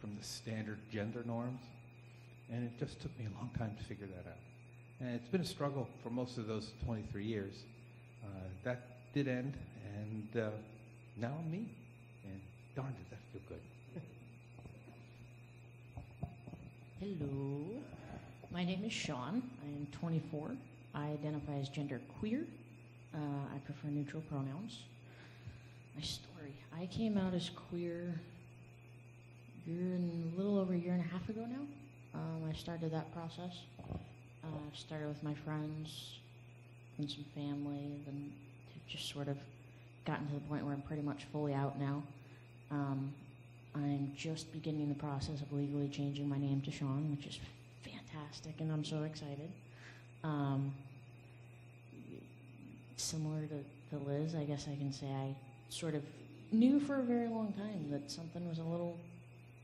from the standard gender norms. And it just took me a long time to figure that out. And it's been a struggle for most of those 23 years. That did end, and now I'm me. And darn, did that feel good. Hello, my name is Sean. I am 24. I identify as gender queer. I prefer neutral pronouns. My story. I came out as queer a little over a year and a half ago now. I started that process. Started with my friends and some family, then just sort of gotten to the point where I'm pretty much fully out now. I'm just beginning the process of legally changing my name to Sean, which is fantastic, and I'm so excited. Similar to Liz, I guess I can say I sort of knew for a very long time that something was a little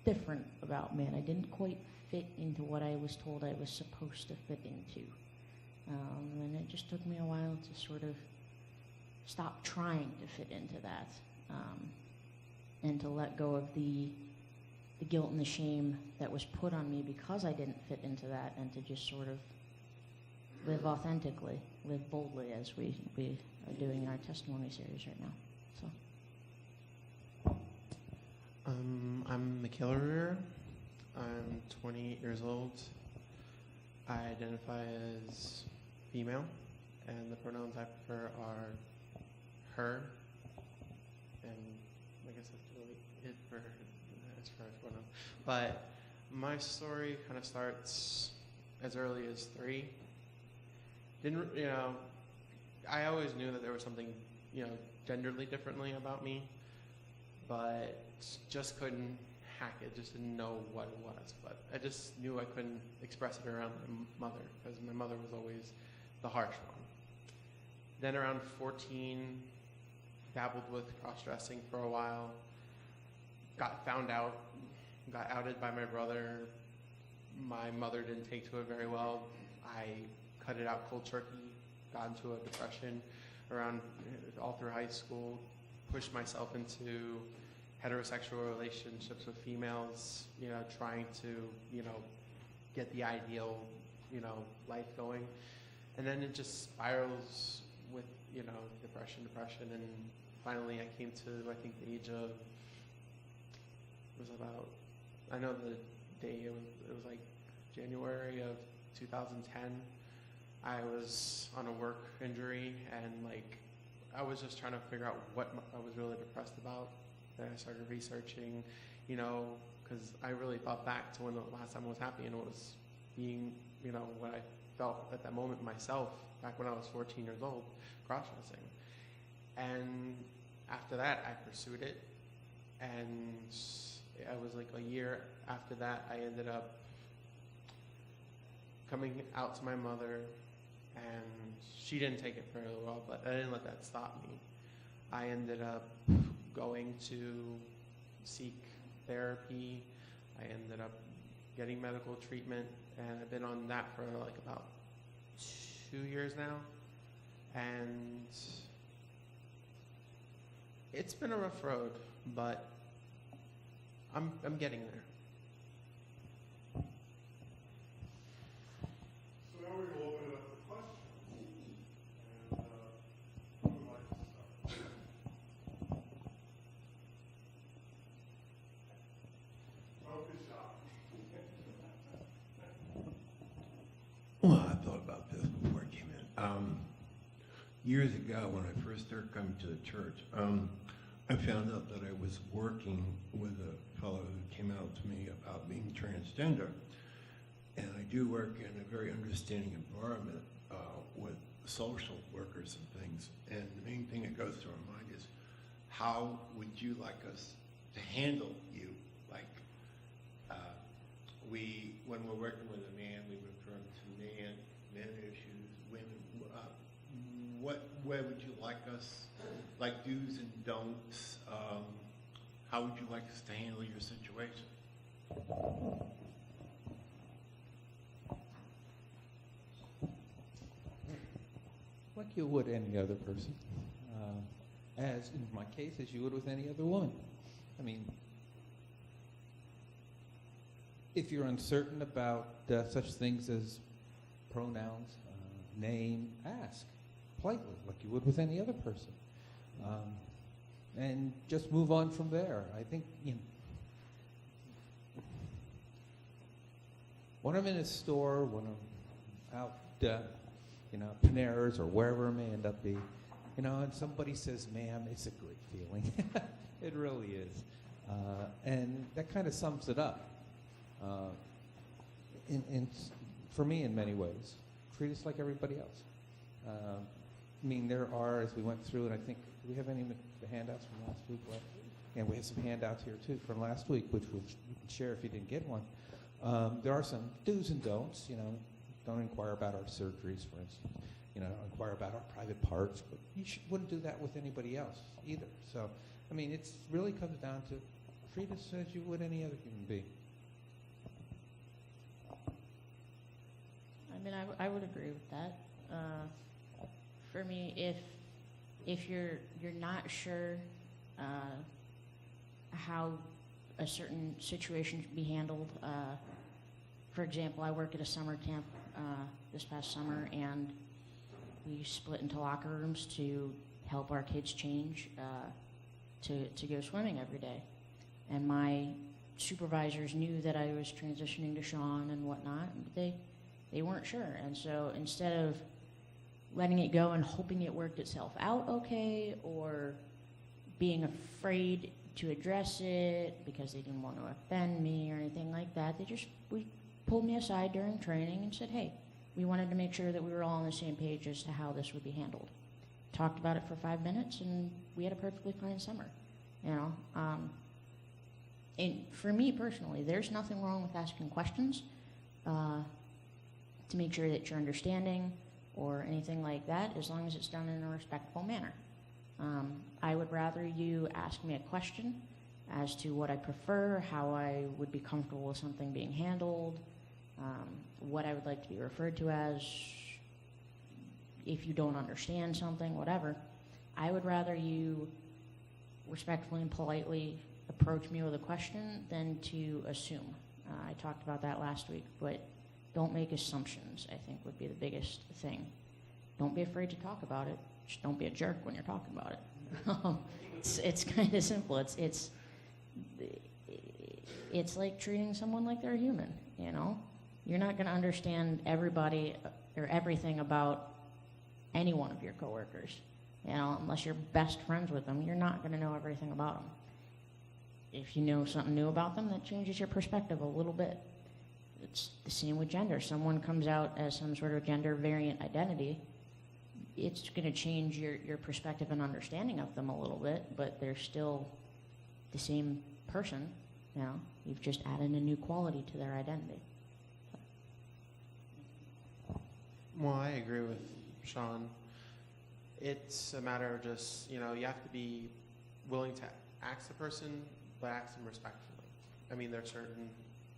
different about me, and I didn't quite fit into what I was told I was supposed to fit into. And it just took me a while to sort of stop trying to fit into that, and to let go of the guilt and the shame that was put on me because I didn't fit into that, and to just sort of live authentically, live boldly, as we are doing in our testimony series right now. So, I'm Michaela. I'm 28 years old. I identify as female, and the pronouns I prefer are her, and I guess that's really it for as far as pronouns. But my story kind of starts as early as 3. I always knew that there was something, genderly differently about me, but just couldn't hack it, just didn't know what it was. But I just knew I couldn't express it around my mother, because my mother was always the harsh one. Then around 14, dabbled with cross-dressing for a while, got found out, got outed by my brother. My mother didn't take to it very well. I cut it out cold turkey, got into a depression all through high school, pushed myself into heterosexual relationships with females, trying to, get the ideal, life going. And then it just spirals with, depression, and finally I came to, I think, the age of, I know the day, it was like January of 2010. I was on a work injury, and I was just trying to figure out what I was really depressed about. Then I started researching, because I really thought back to when the last time I was happy, and it was being, what I felt at that moment myself, back when I was 14 years old, cross-dressing. And after that, I pursued it, and I was like a year after that, I ended up coming out to my mother, and she didn't take it very well, but I didn't let that stop me. I ended up going to seek therapy. I ended up getting medical treatment, and I've been on that for about 2 years now. And it's been a rough road, but I'm getting there. So now we're going to open it up for questions. And who would like to start? Don't be shy. Well, I thought about this before I came in. Years ago, when I first started coming to the church, I found out that I was working with a fellow who came out to me about being transgender. And I do work in a very understanding environment with social workers and things. And the main thing that goes through our mind is, how would you like us to handle you? When we're working with a man, we refer to man issues, women. Where would you like us, like do's and don'ts? How would you like us to handle your situation? Like you would any other person. As, in my case, as you would with any other woman. I mean, if you're uncertain about such things as pronouns, name, ask politely, like you would with any other person, and just move on from there. I think, when I'm in a store, when I'm out, Panera's or wherever it may end up being, and somebody says, "Ma'am," it's a great feeling. It really is, and that kind of sums it up. For me, in many ways, treat us like everybody else. There are, as we went through, and I think, do we have any of the handouts from last week left? And we have some handouts here, too, from last week, which you can share if you didn't get one. There are some do's and don'ts, Don't inquire about our surgeries, for instance. Inquire about our private parts, but you wouldn't do that with anybody else either. So, it really comes down to treat us as you would any other human being. I would agree with that. For me, if you're not sure how a certain situation should be handled, for example, I work at a summer camp this past summer, and we split into locker rooms to help our kids change to go swimming every day. And my supervisors knew that I was transitioning to Sean and whatnot, but they weren't sure. And so instead of letting it go and hoping it worked itself out okay, or being afraid to address it because they didn't want to offend me or anything like that, we pulled me aside during training and said, hey, we wanted to make sure that we were all on the same page as to how this would be handled. Talked about it for 5 minutes, and we had a perfectly fine summer. And for me personally, there's nothing wrong with asking questions to make sure that you're understanding or anything like that, as long as it's done in a respectful manner. I would rather you ask me a question as to what I prefer, how I would be comfortable with something being handled, what I would like to be referred to as, if you don't understand something, whatever. I would rather you respectfully and politely approach me with a question than to assume. I talked about that last week, but don't make assumptions, I think, would be the biggest thing. Don't be afraid to talk about it. Just don't be a jerk when you're talking about it. It's kind of simple. It's like treating someone like they're a human, You're not going to understand everybody or everything about any one of your coworkers, unless you're best friends with them. You're not going to know everything about them. If you know something new about them, that changes your perspective a little bit. It's the same with gender. Someone comes out as some sort of gender variant identity, it's going to change your perspective and understanding of them a little bit, but they're still the same person. You've just added a new quality to their identity. Well, I agree with Sean. It's a matter of just, you have to be willing to ask the person, but ask them respectfully. There are certain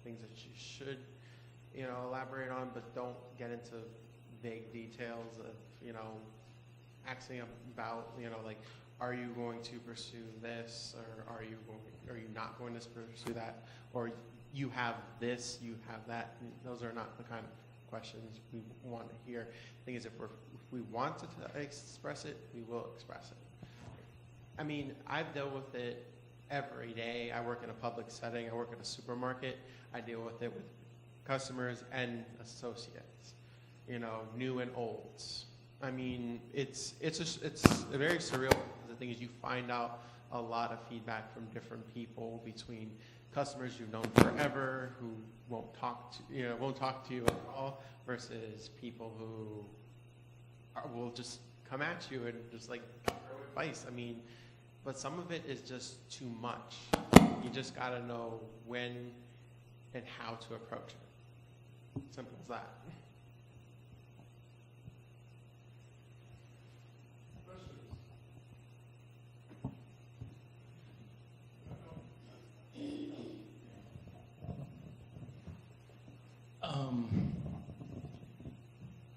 things that you should, elaborate on, but don't get into vague details of, asking about, like, are you going to pursue this, or are you not going to pursue that, or you have this, you have that. Those are not the kind of questions we want to hear. The thing is, if we want to express it, we will express it. I've dealt with it every day. I work in a public setting. I work in a supermarket. I deal with it with customers and associates, new and olds. It's very surreal. The thing is, you find out a lot of feedback from different people, between customers you've known forever who won't talk to you at all, versus people who will just come at you and just like throw advice. But some of it is just too much. You just got to know when and how to approach it. Simple as that.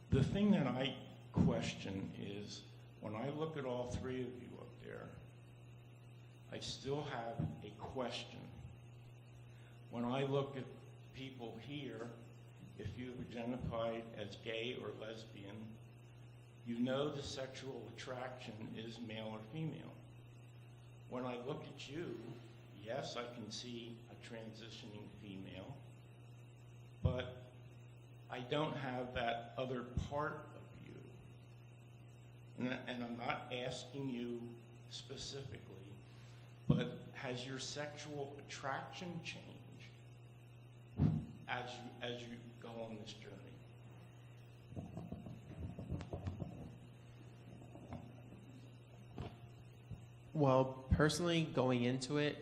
The thing that I question is, when I look at all three of you up there, I still have a question. When I look at people here, if you've identified as gay or lesbian, you know the sexual attraction is male or female. When I look at you, yes, I can see a transitioning female, but I don't have that other part of you. And I'm not asking you specifically, but has your sexual attraction changed as you go on this journey? Well, personally, going into it,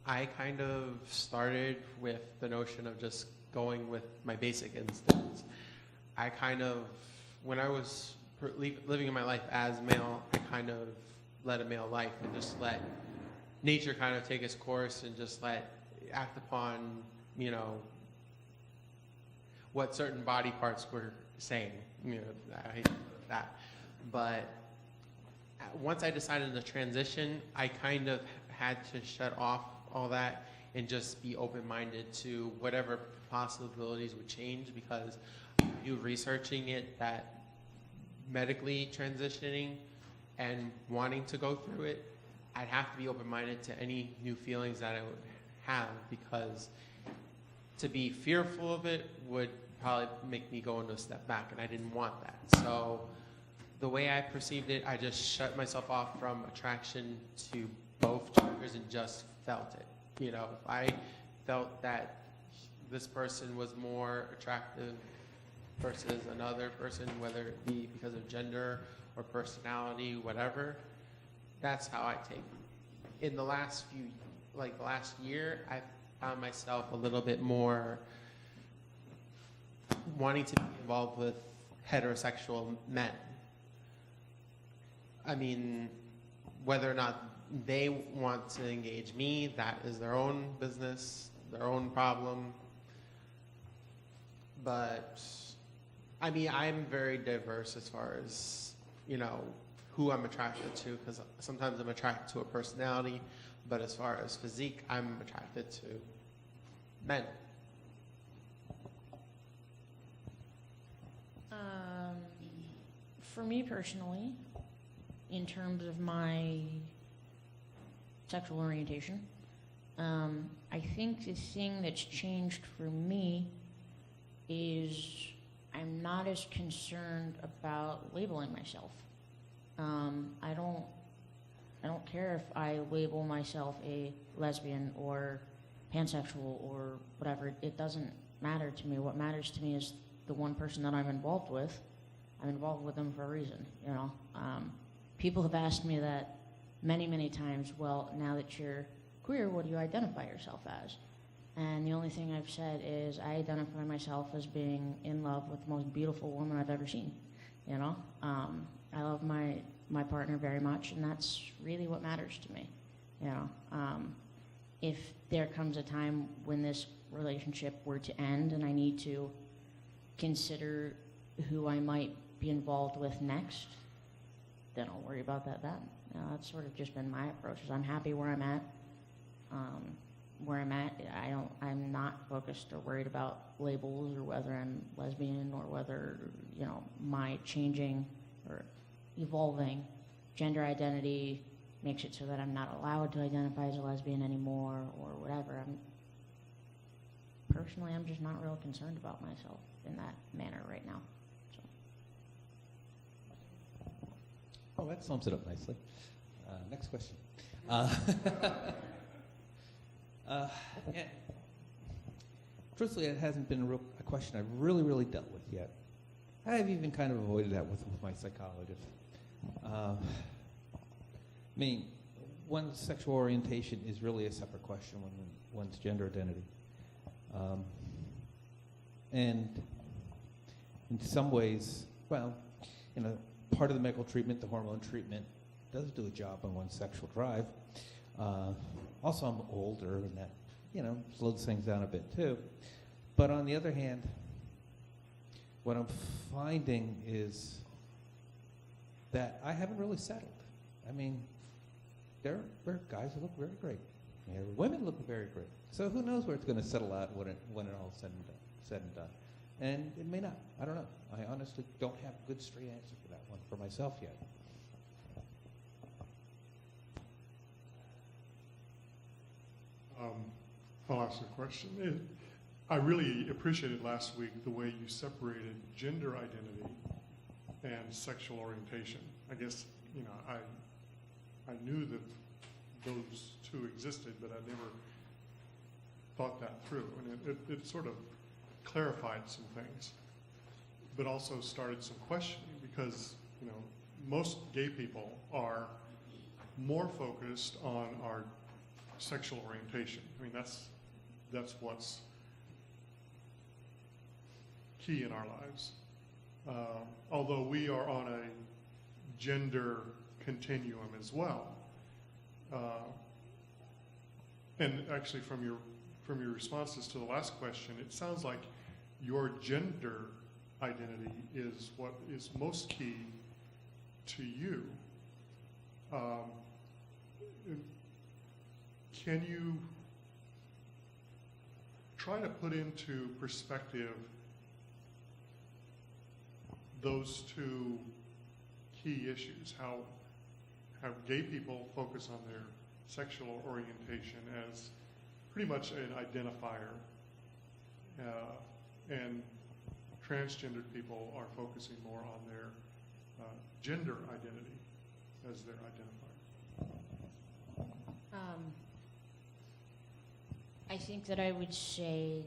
I kind of started with the notion of just going with my basic instincts. I kind of, when I was living in my life as male, I kind of led a male life and just let nature kind of take its course and just act upon, you know, what certain body parts were saying. You know, I hate that. But once I decided to transition, I kind of had to shut off all that and just be open-minded to whatever possibilities would change, because you researching it, that medically transitioning and wanting to go through it, I'd have to be open-minded to any new feelings that I would have, because to be fearful of it would probably make me go into a step back, and I didn't want that. So the way I perceived it, I just shut myself off from attraction to both genders and just felt it. You know, I felt that this person was more attractive versus another person, whether it be because of gender or personality, whatever. That's how I take it. In the last the last year, I found myself a little bit more wanting to be involved with heterosexual men. I mean, whether or not they want to engage me, that is their own business, their own problem. But, I mean, I'm very diverse as far as, you know, who I'm attracted to, because sometimes I'm attracted to a personality, but as far as physique, I'm attracted to men. For me personally, in terms of my sexual orientation, I think the thing that's changed for me is I'm not as concerned about labeling myself. I don't care if I label myself a lesbian or pansexual or whatever. It doesn't matter to me. What matters to me is the one person that I'm involved with. I'm involved with them for a reason, you know. People have asked me that many, many times. Well, now that you're queer, what do you identify yourself as? And the only thing I've said is I identify myself as being in love with the most beautiful woman I've ever seen. You know, I love my partner very much, and that's really what matters to me. You know, if there comes a time when this relationship were to end and I need to consider who I might be involved with next, then I'll worry about that then. You know, that's sort of just been my approach. Is I'm happy where I'm at. I'm not focused or worried about labels or whether I'm lesbian or whether, you know, my changing or evolving gender identity makes it so that I'm not allowed to identify as a lesbian anymore or whatever. Personally, I'm just not real concerned about myself in that manner right now. Oh, that sums it up nicely. Next question. Yeah. Truthfully, it hasn't been a question I've really dealt with yet. I've even kind of avoided that with my psychologist. I mean, one's sexual orientation is really a separate question when one's gender identity. And in some ways, well, you know, part of the medical treatment, the hormone treatment, does do a job on one's sexual drive. Also, I'm older, and that, you know, slows things down a bit too. But on the other hand, what I'm finding is that I haven't really settled. I mean, there are guys who look very great. Yeah, women look very great. So who knows where it's going to settle out when it all said and done. And it may not. I don't know. I honestly don't have a good straight answer for that one for myself yet. I'll ask a question. I really appreciated last week the way you separated gender identity and sexual orientation. I guess, I knew that those two existed, but I never thought that through. And it sort of clarified some things, but also started some questioning because, most gay people are more focused on our sexual orientation. I mean, that's what's key in our lives. Although we are on a gender continuum as well. And actually from your responses to the last question, it sounds like your gender identity is what is most key to you. Can you try to put into perspective those two key issues, how gay people focus on their sexual orientation as pretty much an identifier, and transgendered people are focusing more on their gender identity as their identifier? I think that I would say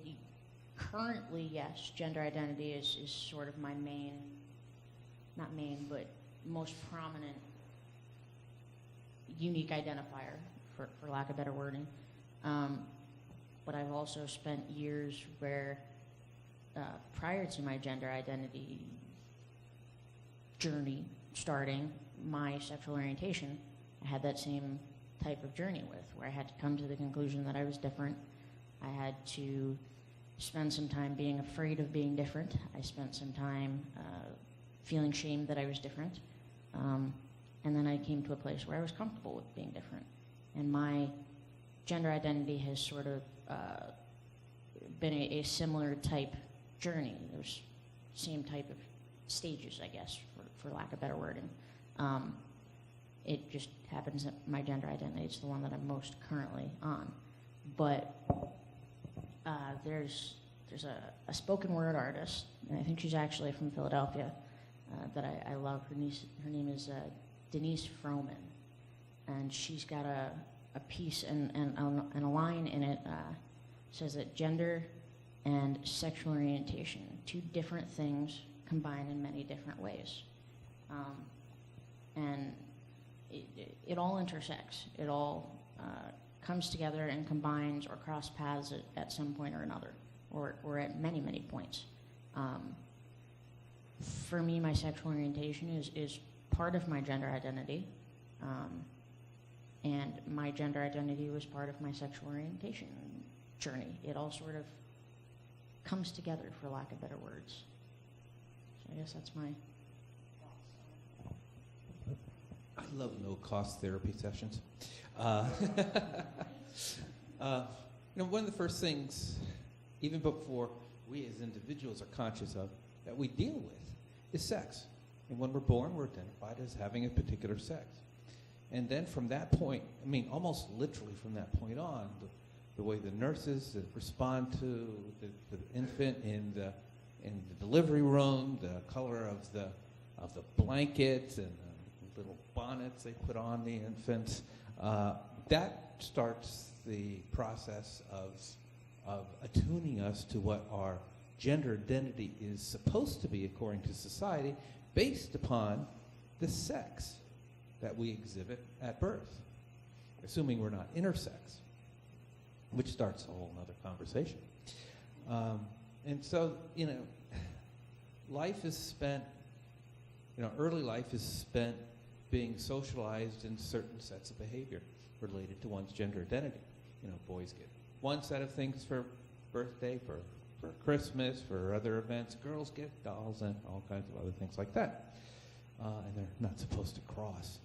currently, yes, gender identity is sort of my not main, but most prominent unique identifier, for lack of better wording. But I've also spent years where, prior to my gender identity journey starting, my sexual orientation, I had that same type of journey with, where I had to come to the conclusion that I was different. I had to spend some time being afraid of being different. I spent some time feeling shame that I was different. And then I came to a place where I was comfortable with being different. And my gender identity has sort of been a similar type journey. There's same type of stages, I guess, for lack of better wording. It just happens that my gender identity is the one that I'm most currently on. But there's a spoken word artist, and I think she's actually from Philadelphia, that I love. Her name is Denise Froman, and she's got a piece and a line in it says that gender and sexual orientation, two different things combined in many different ways, and it all intersects. It all comes together and combines or cross paths at some point or another, or at many points. For me, my sexual orientation is part of my gender identity, and my gender identity was part of my sexual orientation journey. It all sort of comes together, for lack of better words. So I guess that's my thoughts. I love no-cost therapy sessions. One of the first things, even before we as individuals are conscious of, that we deal with is sex. And when we're born, we're identified as having a particular sex. And then from that point, almost literally from that point on, the way the nurses respond to the infant in the delivery room, the color of the blankets and the little bonnets they put on the infants, that starts the process of attuning us to what our gender identity is supposed to be according to society, based upon the sex that we exhibit at birth, assuming we're not intersex, which starts a whole other conversation. And so, life is spent, early life is spent being socialized in certain sets of behavior related to one's gender identity. Boys get one set of things for birthday, for Christmas, for other events. Girls get dolls and all kinds of other things like that. And they're not supposed to cross.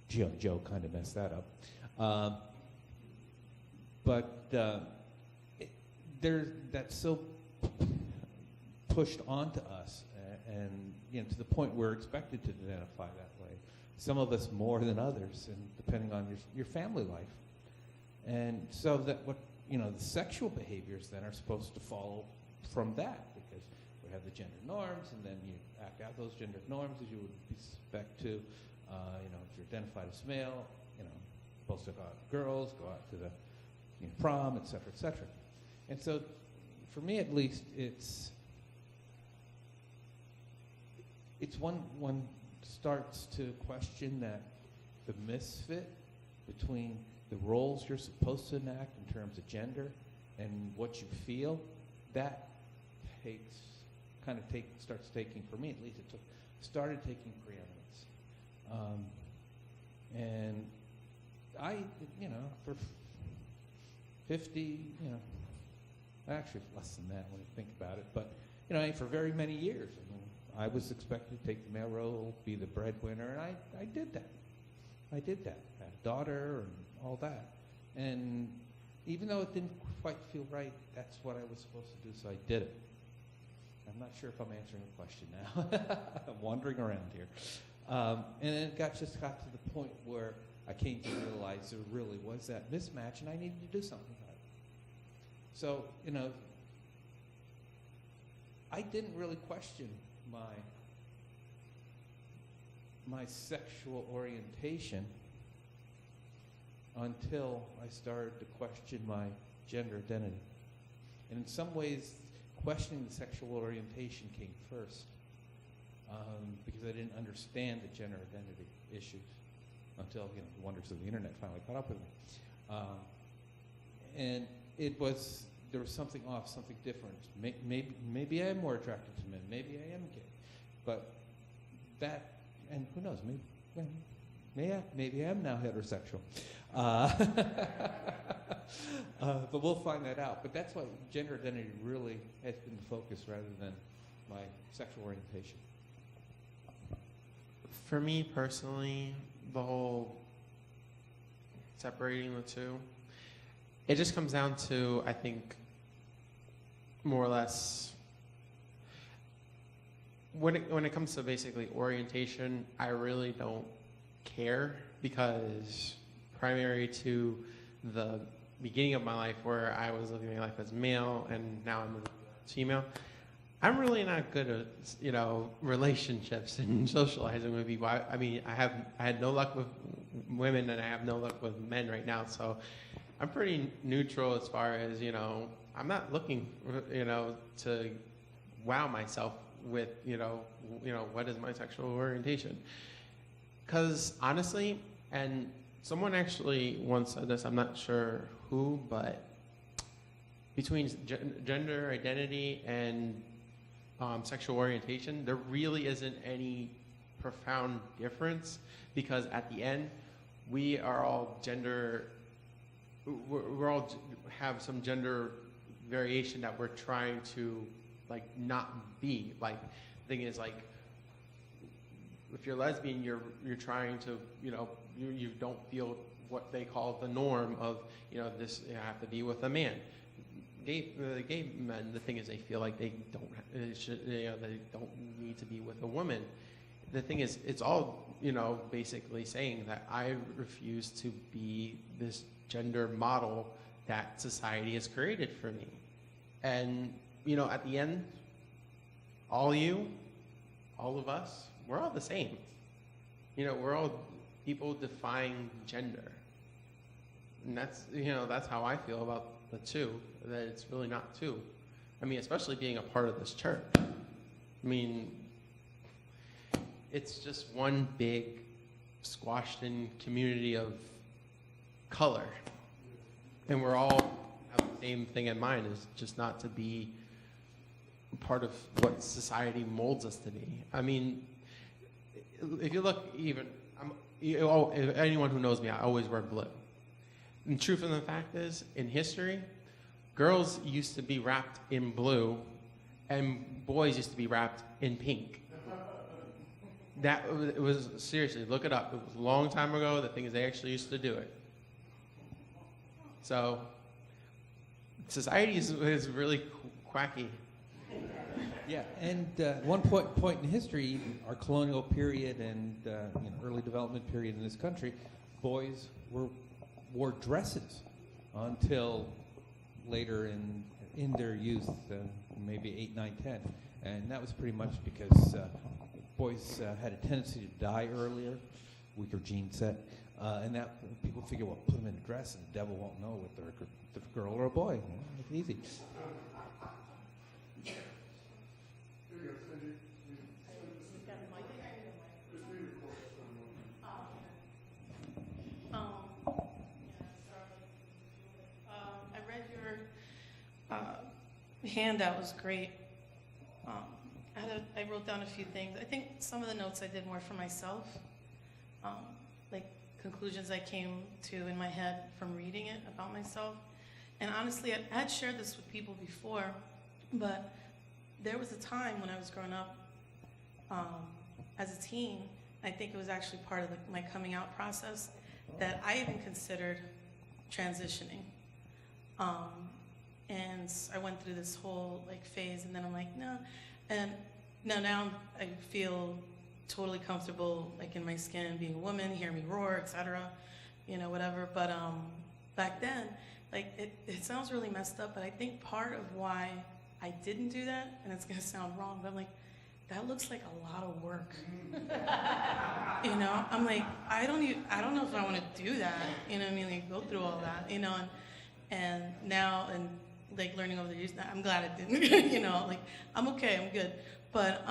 Joe kind of messed that up. That's so pushed onto us, and to the point we're expected to identify that way. Some of us more than others, and depending on your family life. And so that the sexual behaviors then are supposed to follow from that, because we have the gender norms, and then you act out those gender norms as you would expect to. If you're identified as male, supposed to go out with girls, go out to the prom, et cetera, et cetera. And so, for me at least, it's one starts to question that the misfit between the roles you're supposed to enact in terms of gender and what you feel, that starts taking, for me at least, started taking preeminence. And I, for 50, actually less than that when you think about it, but, for very many years, I was expected to take the male role, be the breadwinner, and I did that. I had a daughter and all that. And even though it didn't quite feel right, that's what I was supposed to do, so I did it. I'm not sure if I'm answering the question now. I'm wandering around here. And then it just got to the point where I came to realize there really was that mismatch, and I needed to do something about it. So, I didn't really question my sexual orientation until I started to question my gender identity. And in some ways, questioning the sexual orientation came first, because I didn't understand the gender identity issues until the wonders of the internet finally caught up with me. And there was something off, something different. Maybe I am more attracted to men. Maybe I am gay. But that, and who knows, maybe I am now heterosexual. But we'll find that out. But that's why gender identity really has been the focus rather than my sexual orientation. For me personally, the whole separating the two, it just comes down to, I think, more or less, when it comes to basically orientation, I really don't care, because primary to the beginning of my life where I was living my life as male and now I'm female, I'm really not good at, relationships and socializing with people. I had no luck with women, and I have no luck with men right now, so I'm pretty neutral as far as, I'm not looking, to wow myself with, what is my sexual orientation. Because honestly, and someone actually once said this, I'm not sure who, but between gender identity and sexual orientation, there really isn't any profound difference, because at the end, we are all we're all have some gender variation that we're trying to not be. The thing is, if you're lesbian, you're trying to, you don't feel what they call the norm of, this, you have to be with a man. Gay men, the thing is, they feel like they don't need to be with a woman. The thing is, it's all, basically saying that I refuse to be this gender model that society has created for me. And, at the end, all of us, we're all the same. We're all people defying gender. And that's how I feel about the two, that it's really not two. Especially being a part of this church. It's just one big squashed in community of color. And we're all have the same thing in mind, is just not to be part of what society molds us to be. If you look anyone who knows me, I always wear blue. And the truth of the fact is, in history, girls used to be wrapped in blue and boys used to be wrapped in pink. It was, seriously, look it up. It was a long time ago. The thing is, they actually used to do it. So, society is really quacky. Yeah, and one point in history, our colonial period and early development period in this country, boys wore dresses until later in their youth, maybe 8, 9, 10. And that was pretty much because boys had a tendency to die earlier, weaker gene set, and that people figure, well, put them in a dress and the devil won't know if they're a girl or a boy. It's easy. Handout was great. I wrote down a few things. I think some of the notes I did more for myself, like conclusions I came to in my head from reading it about myself. And honestly, I had shared this with people before, but there was a time when I was growing up as a teen, I think it was actually part of my coming out process, that I even considered transitioning. And I went through this whole phase, and then I'm like, no. And now I feel totally comfortable in my skin, being a woman, hear me roar, etc., whatever. But back then, it sounds really messed up, but I think part of why I didn't do that, and it's gonna sound wrong, but I'm like, that looks like a lot of work. I'm like, I don't know if I want to do that. Go through all that. And now learning over the years, I'm glad I didn't. I'm okay, I'm good. But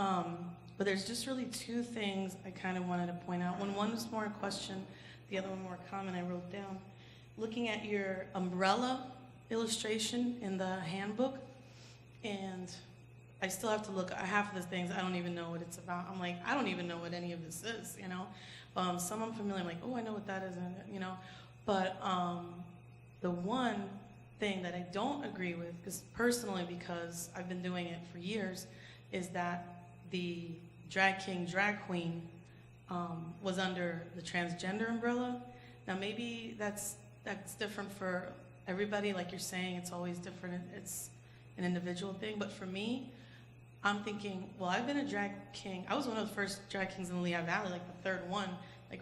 there's just really two things I kind of wanted to point out. One was more a question, the other one more a comment I wrote down. Looking at your umbrella illustration in the handbook, and I still have to look at half of the things. I don't even know what it's about. I'm like, I don't even know what any of this is, Some I'm familiar, I'm like, oh, I know what that is, But the one thing that I don't agree with, because I've been doing it for years, is that the drag king, drag queen was under the transgender umbrella. Now maybe that's different for everybody, like you're saying, it's always different, it's an individual thing, but for me, I'm thinking, well, I've been a drag king. I was one of the first drag kings in the Lehigh Valley, the third one,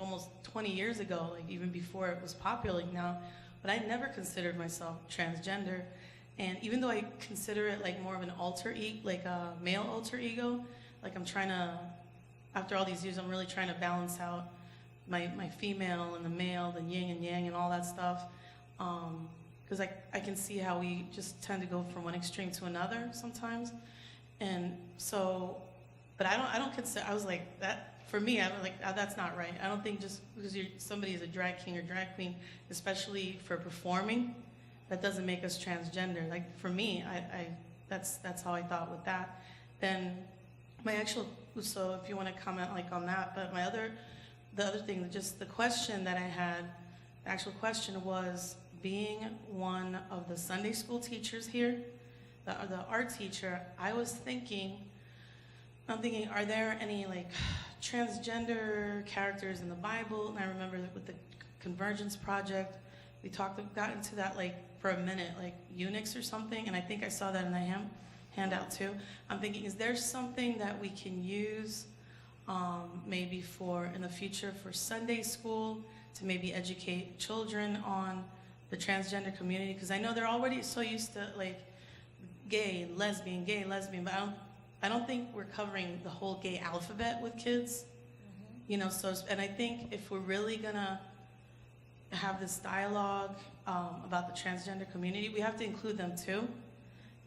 almost 20 years ago, even before it was popular now. But I never considered myself transgender. And even though I consider it more of an alter ego, a male alter ego, I'm trying to, after all these years, I'm really trying to balance out my female and the male, the yin and yang and all that stuff. Because I can see how we just tend to go from one extreme to another sometimes. And so, but I don't consider, I was like, that, for me, I'm like, that's not right. I don't think just because somebody is a drag king or drag queen, especially for performing, that doesn't make us transgender. For me, that's how I thought with that. Then so if you want to comment on that, but the other thing, just the question that I had, the actual question was, being one of the Sunday school teachers here, the art teacher, I'm thinking, are there any transgender characters in the Bible? And I remember that with the Convergence Project, we got into that for a minute, eunuchs or something, and I think I saw that in the handout too. I'm thinking, is there something that we can use maybe in the future for Sunday school to maybe educate children on the transgender community? Because I know they're already so used to gay and lesbian, but I don't think we're covering the whole gay alphabet with kids. So, and I think if we're really gonna have this dialogue about the transgender community, we have to include them too.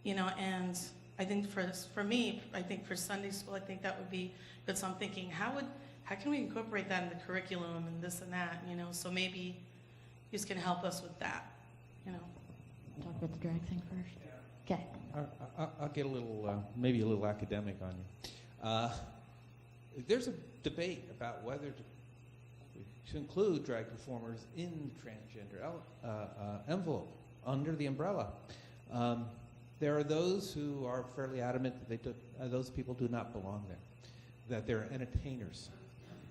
And I think for me, I think for Sunday school, I think that would be good. So I'm thinking, how can we incorporate that in the curriculum and this and that, So maybe you just can help us with that, Talk about the drag thing first. Okay. I'll get maybe a little academic on you. There's a debate about whether to include drag performers in the transgender envelope, under the umbrella. There are those who are fairly adamant that those people do not belong there, that they're entertainers,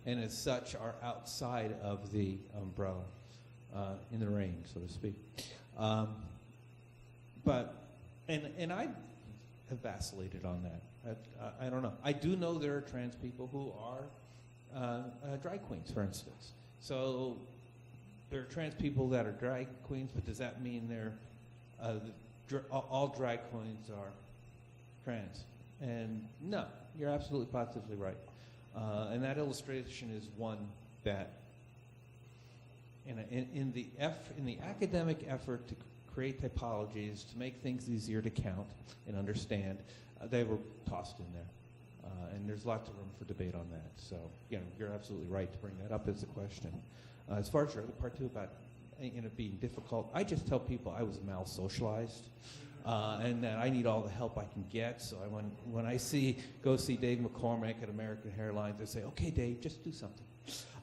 and as such are outside of the umbrella, in the rain, so to speak. but and I have vacillated on that. I don't know. I do know there are trans people who are drag queens, for instance. So there are trans people that are drag queens, but does that mean they're all drag queens are trans? And no, you're absolutely positively right. And that illustration is one that, in the academic effort to create typologies to make things easier to count and understand, they were tossed in there. And there's lots of room for debate on that. So, you're absolutely right to bring that up as a question. As far as your other part too about being difficult, I just tell people I was mal-socialized. And that I need all the help I can get. So when I go see Dave McCormick at American Airlines, I say, "Okay, Dave, just do something."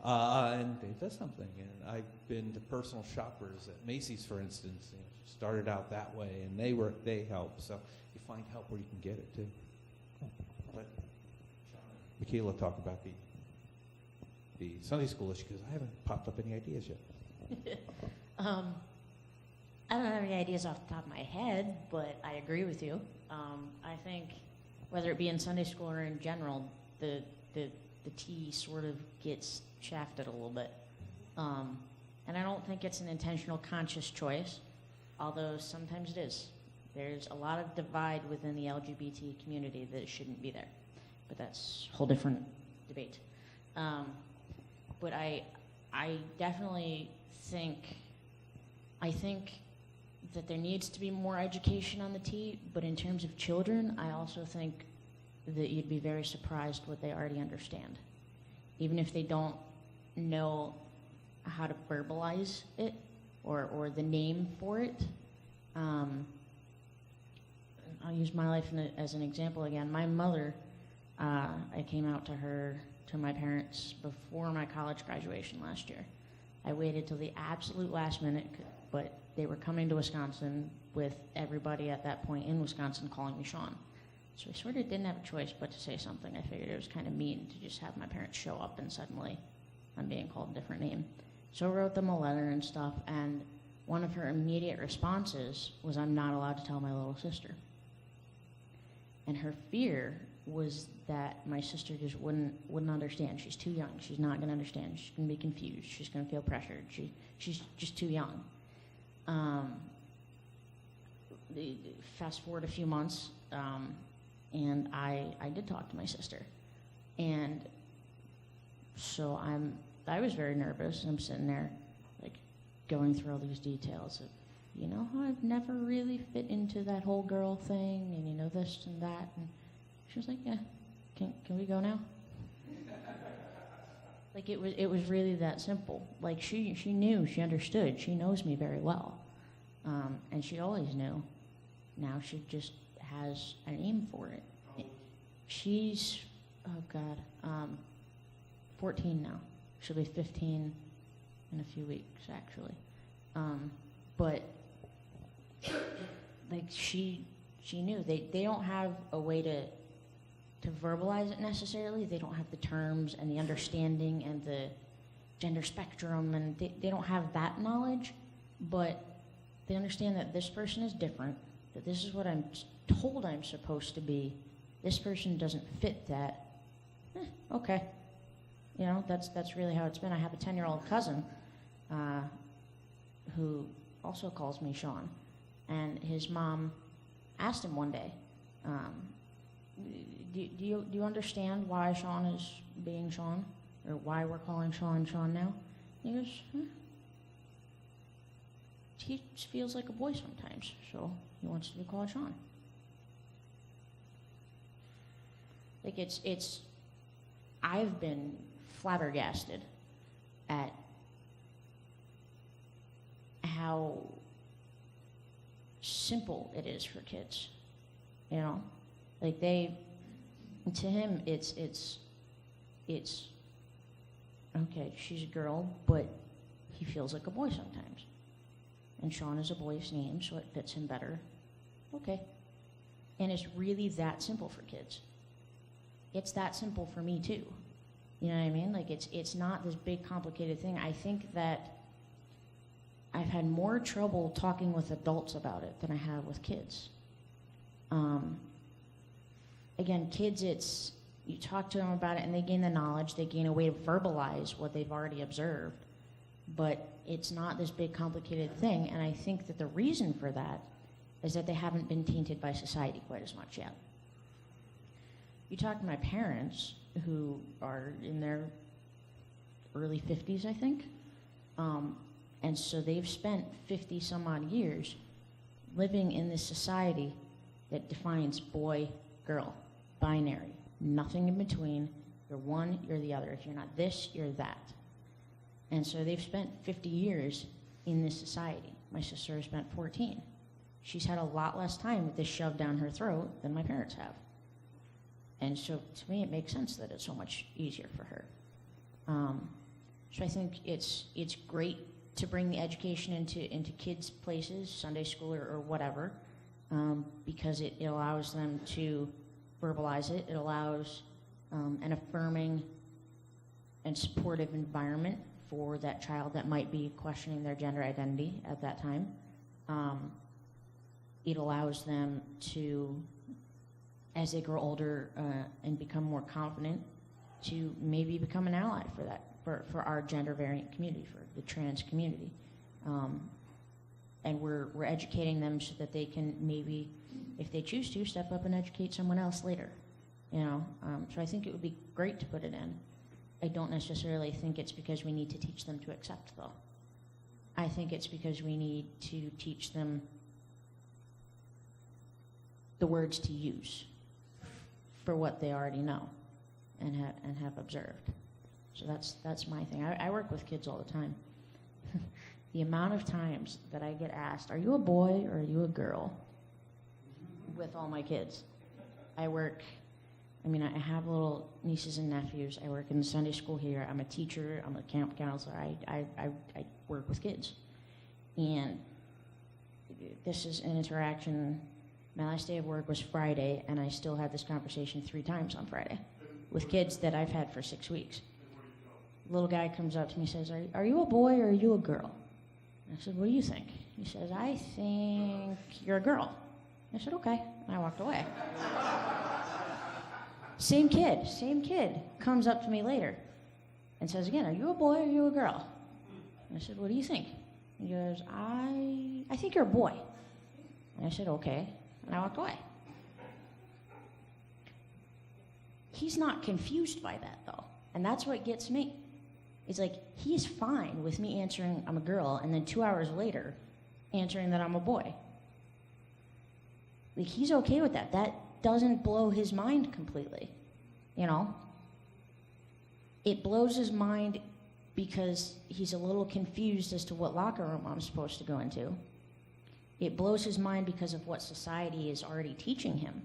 And Dave does something. And I've been to personal shoppers at Macy's, for instance. Started out that way, and they help. So you find help where you can get it too. Let Michaela talk about the Sunday school issue, because I haven't popped up any ideas yet. I don't have any ideas off the top of my head, but I agree with you. I think whether it be in Sunday school or in general, the T sort of gets shafted a little bit. And I don't think it's an intentional, conscious choice, although sometimes it is. There's a lot of divide within the LGBT community that shouldn't be there. But that's a whole different debate. But I definitely think that there needs to be more education on the T, but in terms of children, I also think that you'd be very surprised what they already understand. Even if they don't know how to verbalize it or the name for it. I'll use my life as an example again. My mother, I came out to my parents before my college graduation last year. I waited till the absolute last minute, but they were coming to Wisconsin with everybody at that point in Wisconsin calling me Sean. So I sort of didn't have a choice but to say something. I figured it was kind of mean to just have my parents show up and suddenly I'm being called a different name. So I wrote them a letter and stuff, and one of her immediate responses was, "I'm not allowed to tell my little sister." And her fear was that my sister just wouldn't understand. She's too young. She's not going to understand. She's going to be confused. She's going to feel pressured. She's just too young. Fast forward a few months, and I did talk to my sister. And so I was very nervous. I'm sitting there, like, going through all these details of, how I've never really fit into that whole girl thing, and this and that. And she was like, "Yeah, can we go now?" Like, it was really that simple. Like, she knew, she understood, she knows me very well, and she always knew. Now she just has a name for it. She's 14 now. She'll be 15 in a few weeks, actually. But like, she knew. They don't have a way to verbalize it necessarily. They don't have the terms and the understanding and the gender spectrum, and they don't have that knowledge, but they understand that this person is different, that this is what I'm told I'm supposed to be. This person doesn't fit that. Okay. That's really how it's been. I have a 10-year-old cousin who also calls me Sean, and his mom asked him one day, do you understand why Sean is being Sean, or why we're calling Sean Sean now? He goes, he feels like a boy sometimes, so he wants to be called Sean. Like, I've been flabbergasted at how simple it is for kids, like to him it's okay, she's a girl, but he feels like a boy sometimes, and Sean is a boy's name, so it fits him better. Okay. And it's really that simple for kids. It's that simple for me too. You know what I mean? Like, it's not this big complicated thing. I think I've had more trouble talking with adults about it than I have with kids. Again, kids, it's, you talk to them about it and they gain the knowledge, they gain a way to verbalize what they've already observed, but it's not this big complicated thing, and I think that the reason for that is that they haven't been tainted by society quite as much yet. You talk to my parents, who are in their early 50s, I think, and so they've spent 50 some odd years living in this society that defines boy, girl, binary, nothing in between. You're one, you're the other. If you're not this, you're that. And so they've spent 50 years in this society. My sister has spent 14. She's had a lot less time with this shoved down her throat than my parents have. And so to me, it makes sense that it's so much easier for her. So I think it's great to bring the education into kids' places, Sunday school or whatever, because it allows them to verbalize it. It allows an affirming and supportive environment for that child that might be questioning their gender identity at that time. It allows them to, as they grow older and become more confident, to maybe become an ally for that, for our gender variant community, for the trans community. And we're educating them so that they can maybe, if they choose to, step up and educate someone else later. You know, so I think it would be great to put it in. I don't necessarily think it's because we need to teach them to accept, though. I think it's because we need to teach them the words to use for what they already know and have observed. So that's my thing. I work with kids all the time. The amount of times that I get asked, are you a boy or are you a girl? With all my kids. I have little nieces and nephews. I work in the Sunday school here. I'm a teacher. I'm a camp counselor. I work with kids. And this is an interaction. My last day of work was Friday, and I still had this conversation 3 times on Friday with kids that I've had for 6 weeks. A little guy comes up to me and says, are you a boy or are you a girl? And I said, what do you think? He says, I think you're a girl. I said, okay. And I walked away. Same kid comes up to me later and says again, are you a boy or are you a girl? And I said, what do you think? He goes, I think you're a boy. And I said, okay. And I walked away. He's not confused by that, though. And that's what gets me. It's like, he's fine with me answering I'm a girl and then 2 hours later answering that I'm a boy. Like, he's okay with that. That doesn't blow his mind completely, you know? It blows his mind because he's a little confused as to what locker room I'm supposed to go into. It blows his mind because of what society is already teaching him.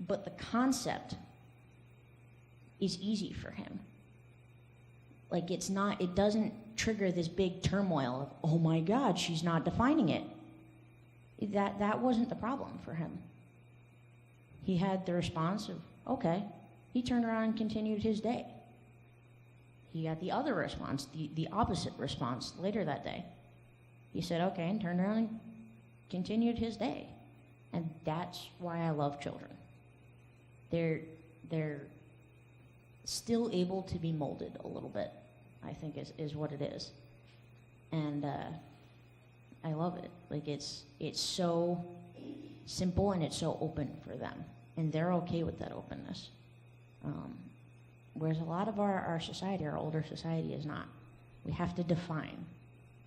But the concept is easy for him. Like, it doesn't trigger this big turmoil of, oh my God, she's not defining it. That wasn't the problem for him. He had the response of, okay. He turned around and continued his day. He got the other response, the opposite response later that day. He said, okay, and turned around and continued his day. And that's why I love children. They're still able to be molded a little bit, I think is what it is. And I love it. Like, it's so simple and it's so open for them. And they're okay with that openness. Whereas a lot of our society, our older society, is not. We have to define.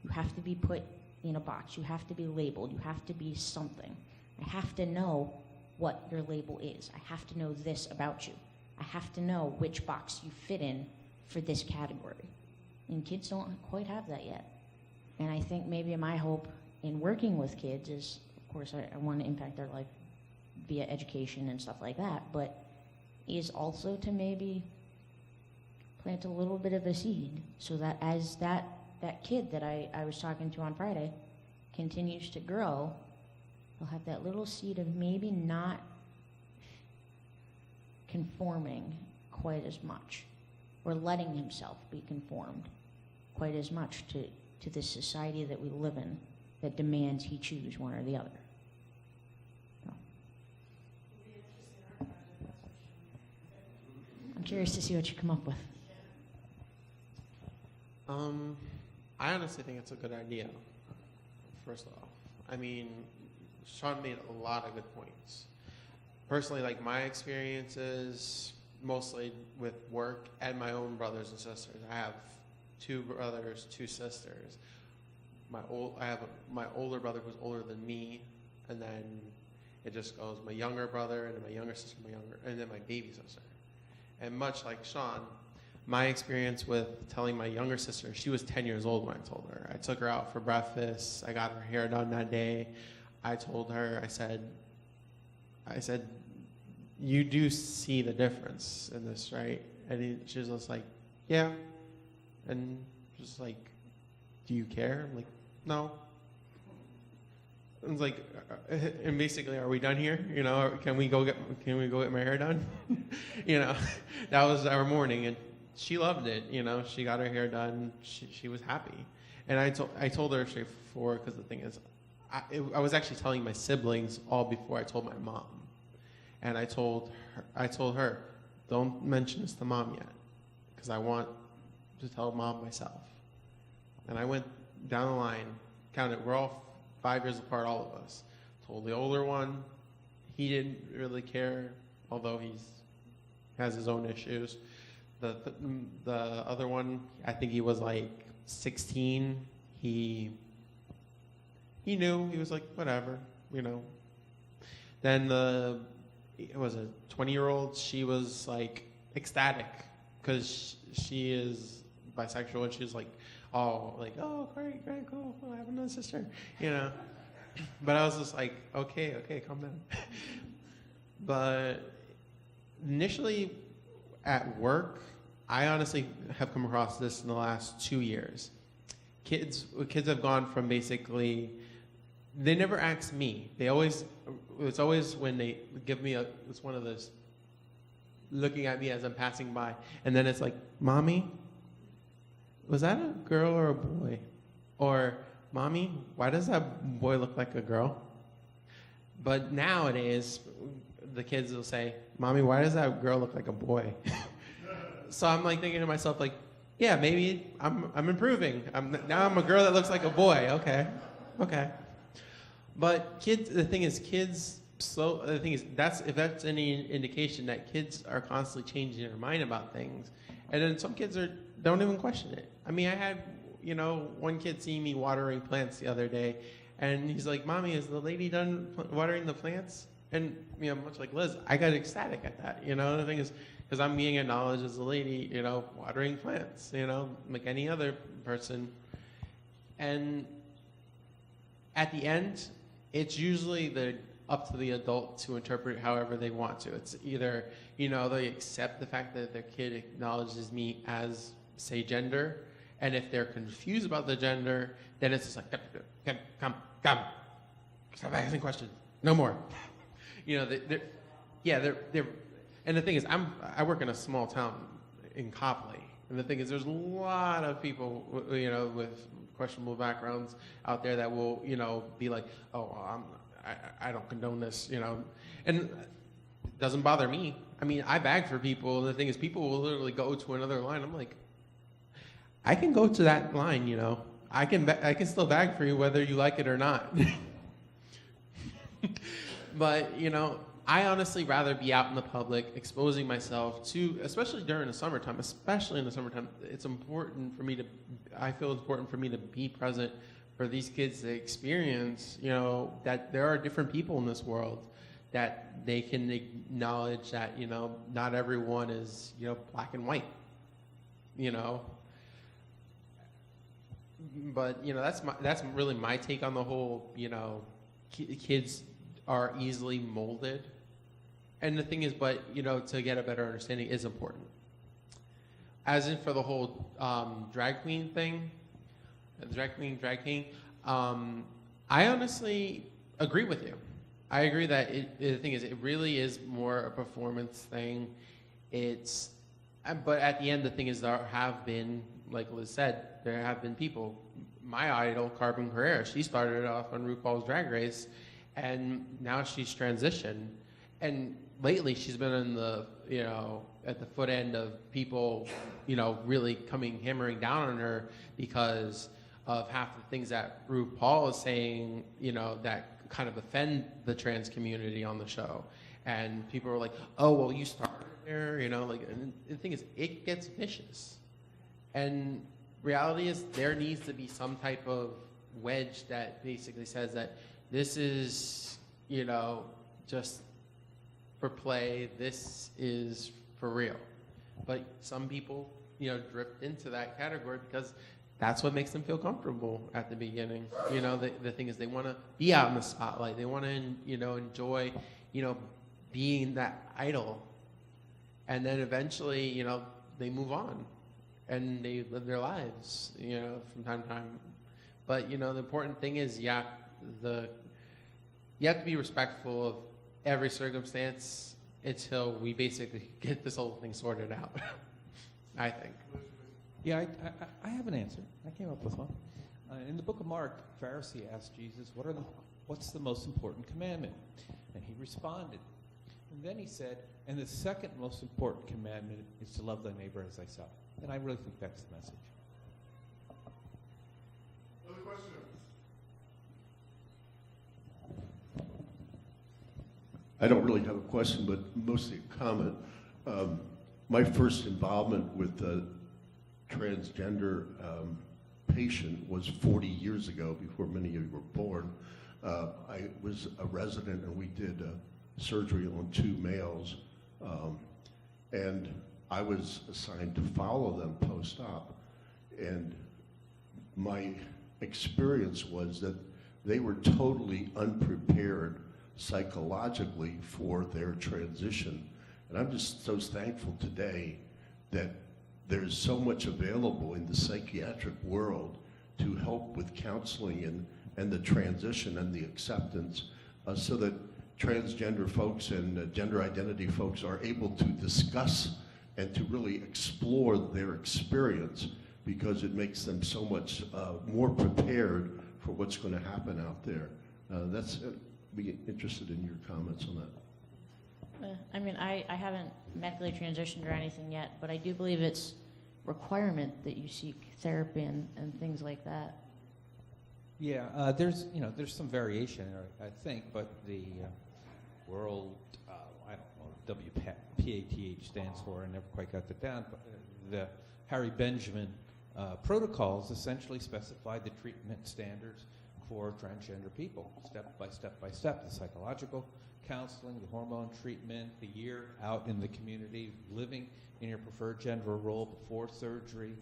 You have to be put in a box. You have to be labeled. You have to be something. I have to know what your label is. I have to know this about you. I have to know which box you fit in for this category. And kids don't quite have that yet. And I think maybe my hope in working with kids is, of course, I want to impact their life via education and stuff like that, but is also to maybe plant a little bit of a seed so that as that kid that I was talking to on Friday continues to grow, he'll have that little seed of maybe not conforming quite as much or letting himself be conformed quite as much to this society that we live in that demands he choose one or the other. So. I'm curious to see what you come up with. I honestly think it's a good idea, first off. I mean, Sean made a lot of good points. Personally, like my experiences, mostly with work and my own brothers and sisters. I have 2 brothers, 2 sisters. My older brother who's older than me, and then it just goes my younger brother, and then my younger sister, and then my baby sister. And much like Sean, my experience with telling my younger sister, she was 10 years old when I told her. I took her out for breakfast. I got her hair done that day. I told her, I said, you do see the difference in this, right? And she was just like, yeah. And just like, do you care? I'm like, no. I was like, and basically, are we done here? You know, can we go get my hair done? You know, that was our morning, and she loved it. You know, she got her hair done. She was happy, and I told her straightforward, because the thing is, I was actually telling my siblings all before I told my mom, and I told her, don't mention this to mom yet, because I want to tell mom myself. And I went down the line, counted. We're all 5 years apart, all of us. Told the older one, he didn't really care, although he has his own issues. The other one, I think he was like 16. He knew. He was like, whatever, you know. Then it was a 20-year-old. She was like ecstatic because she is bisexual, and she was like, oh, great, cool, I have another sister, you know. But I was just like, okay, calm down. But initially at work, I honestly have come across this in the last 2 years. Kids have gone from basically, they never ask me. It's always when they give me it's one of those looking at me as I'm passing by, and then it's like, Mommy, was that a girl or a boy? Or, Mommy, why does that boy look like a girl? But nowadays, the kids will say, Mommy, why does that girl look like a boy? So I'm like thinking to myself, like, yeah, maybe I'm improving. Now I'm a girl that looks like a boy. Okay. But the thing is, if that's any indication that kids are constantly changing their mind about things, and then some kids don't even question it. I mean, I had, one kid see me watering plants the other day, and he's like, Mommy, is the lady done watering the plants? And, much like Liz, I got ecstatic at that. The thing is, because I'm being acknowledged as a lady, watering plants, like any other person. And at the end, it's usually up to the adult to interpret it however they want to. It's either, they accept the fact that their kid acknowledges me as, say, gender, and if they're confused about the gender, then it's just like, come, stop asking questions, no more. They're, and the thing is, I work in a small town in Copley, and the thing is, there's a lot of people, with questionable backgrounds out there that will, be like, oh, I don't condone this, and it doesn't bother me. I mean, I bag for people, and the thing is, people will literally go to another line. I'm like, I can go to that line, I can still bag for you whether you like it or not. But, I honestly rather be out in the public, exposing myself to, especially during the summertime, it's important for me I feel it's important for me to be present for these kids to experience, that there are different people in this world, that they can acknowledge that, not everyone is, black and white, But, that's really my take on the whole, kids are easily molded. And the thing is, but, to get a better understanding is important. As in for the whole drag queen thing, drag king, I honestly agree with you. I agree that the thing is, it really is more a performance thing. But at the end, the thing is, there have been, like Liz said, there have been people. My idol, Carmen Carrera, she started off on RuPaul's Drag Race, and now she's transitioned. And lately, she's been in the, at the foot end of people, really hammering down on her because of half the things that RuPaul is saying, that kind of offend the trans community on the show. And people are like, oh, well, you started there, and the thing is, it gets vicious. And reality is, there needs to be some type of wedge that basically says that this is, just for play, this is for real. But some people, drift into that category because that's what makes them feel comfortable at the beginning. The thing is, they want to be out in the spotlight. They want to, enjoy, being that idol. And then eventually, they move on and they live their lives, from time to time. But, the important thing is, you have to be respectful of every circumstance until we basically get this whole thing sorted out, I think. Yeah, I have an answer. I came up with one. In the book of Mark, Pharisee asked Jesus, what's the most important commandment? And he responded. And then he said, and the second most important commandment is to love thy neighbor as thyself. And I really think that's the message. Other questions? I don't really have a question, but mostly a comment. My first involvement with a transgender patient was 40 years ago, before many of you were born. I was a resident, and we did surgery on 2 males, and I was assigned to follow them post-op. And my experience was that they were totally unprepared psychologically for their transition. And I'm just so thankful today that there's so much available in the psychiatric world to help with counseling and the transition and the acceptance, so that transgender folks and gender identity folks are able to discuss and to really explore their experience, because it makes them so much more prepared for what's going to happen out there. Be interested in your comments on that. I mean, I haven't medically transitioned or anything yet, but I do believe it's requirement that you seek therapy and things like that. Yeah, there's some variation, I think, but the world, I don't know what WPATH stands for. I never quite got that down. But the Harry Benjamin protocols essentially specify the treatment standards for transgender people, step by step by step. The psychological counseling, the hormone treatment, the year out in the community, living in your preferred gender role before surgery,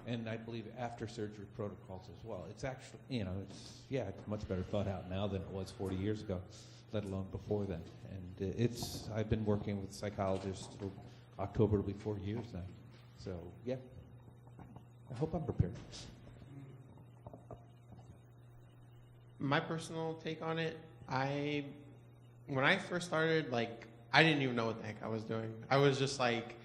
and I believe after surgery protocols as well. It's actually, it's much better thought out now than it was 40 years ago, let alone before then. And I've been working with psychologists for October will be 4 years now. So, yeah, I hope I'm prepared. My personal take on it, when I first started, I didn't even know what the heck I was doing. I was just like,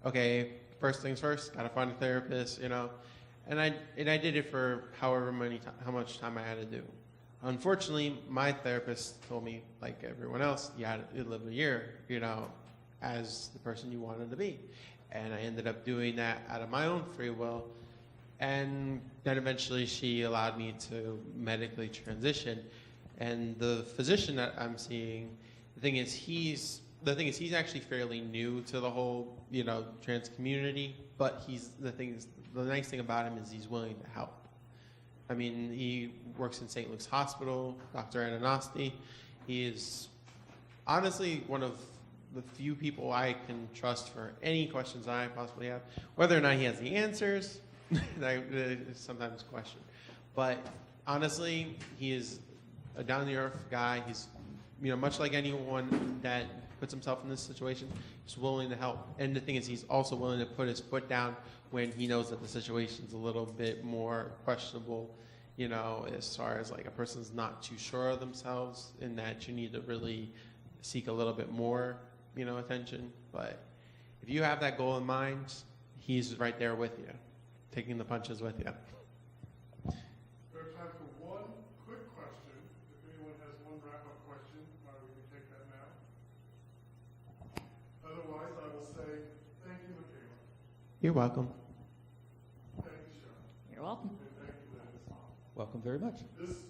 okay, first things first, gotta find a therapist, and I did it for how much time I had to do. Unfortunately, my therapist told me, like everyone else, you had to live a year, as the person you wanted to be, and I ended up doing that out of my own free will. And then eventually she allowed me to medically transition. And the physician that I'm seeing, the thing is he's actually fairly new to the whole, trans community, but the nice thing about him is he's willing to help. I mean, he works in St. Luke's Hospital, Dr. Ananasti. He is honestly one of the few people I can trust for any questions I possibly have. Whether or not he has the answers, I sometimes question. But honestly, he is a down-to-earth guy. He's, much like anyone that puts himself in this situation, he's willing to help. And the thing is, he's also willing to put his foot down when he knows that the situation's a little bit more questionable, as far as a person's not too sure of themselves, and that you need to really seek a little bit more, attention. But if you have that goal in mind, he's right there with you, taking the punches with you. We have time for one quick question. If anyone has one wrap-up question, we can take that now. Otherwise, I will say thank you, Michaela. You're welcome. Thank you, Sean. You're welcome. And thank you, Liz. Welcome very much. This